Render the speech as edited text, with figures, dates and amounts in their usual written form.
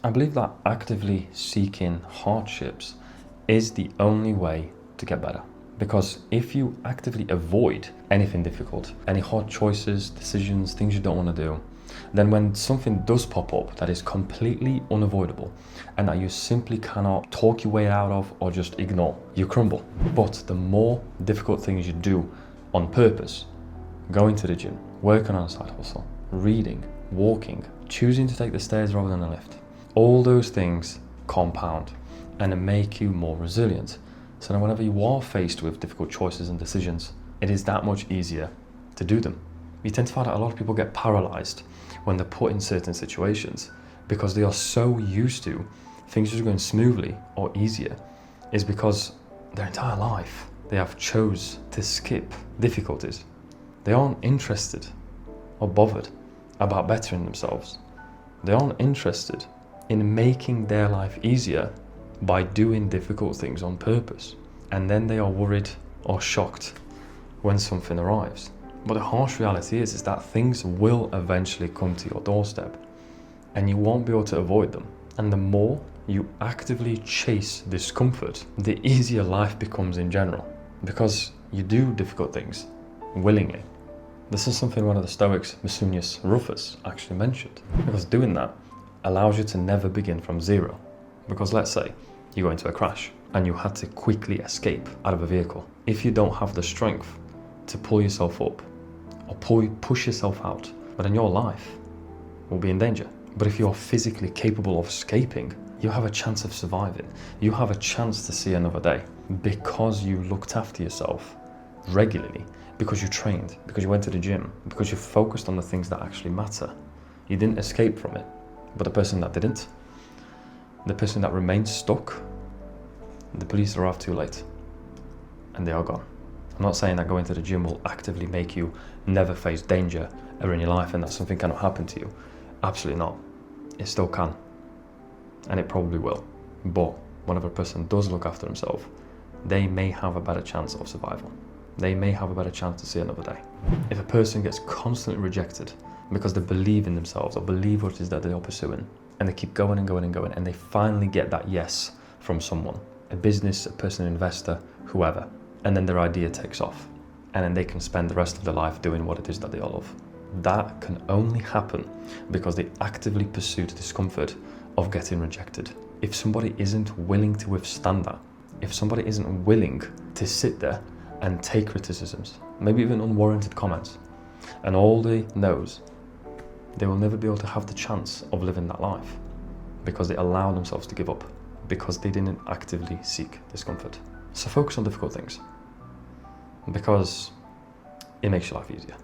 I believe that actively seeking hardships is the only way to get better. Because if you actively avoid anything difficult, any hard choices, decisions, things you don't want to do, then when something does pop up that is completely unavoidable and that you simply cannot talk your way out of or just ignore, you crumble. But the more difficult things you do on purpose, going to the gym, working on a side hustle, reading, walking, choosing to take the stairs rather than the lift, all those things compound and make you more resilient. So now whenever you are faced with difficult choices and decisions, it is that much easier to do them. You tend to find that a lot of people get paralyzed when they're put in certain situations because they are so used to things just going smoothly or easier, is because their entire life they have chose to skip difficulties. They aren't interested or bothered about bettering themselves. They aren't interested in making their life easier by doing difficult things on purpose. And then they are worried or shocked when something arrives. But the harsh reality is that things will eventually come to your doorstep and you won't be able to avoid them. And the more you actively chase discomfort, the easier life becomes in general, because you do difficult things willingly. This is something one of the Stoics, Musonius, Rufus, actually mentioned, because doing that allows you to never begin from zero. Because let's say you go into a crash and you had to quickly escape out of a vehicle. If you don't have the strength to pull yourself up or push yourself out, but then your life will be in danger. But if you're physically capable of escaping, you have a chance of surviving. You have a chance to see another day because you looked after yourself regularly, because you trained, because you went to the gym, because you focused on the things that actually matter. You didn't escape from it. But the person that didn't, the person that remained stuck, the police arrived too late and they are gone. I'm not saying that going to the gym will actively make you never face danger ever in your life and that something cannot happen to you. Absolutely not. It still can, and it probably will. But whenever a person does look after themselves, they may have a better chance of survival. They may have a better chance to see another day. If a person gets constantly rejected because they believe in themselves or believe what it is that they are pursuing, and they keep going and going and going, and they finally get that yes from someone, a business, a personal investor, whoever, and then their idea takes off, and then they can spend the rest of their life doing what it is that they all love. That can only happen because they actively pursue the discomfort of getting rejected. If somebody isn't willing to withstand that, if somebody isn't willing to sit there and take criticisms, maybe even unwarranted comments, and all they knows, they will never be able to have the chance of living that life because they allow themselves to give up, because they didn't actively seek discomfort. So focus on difficult things because it makes your life easier.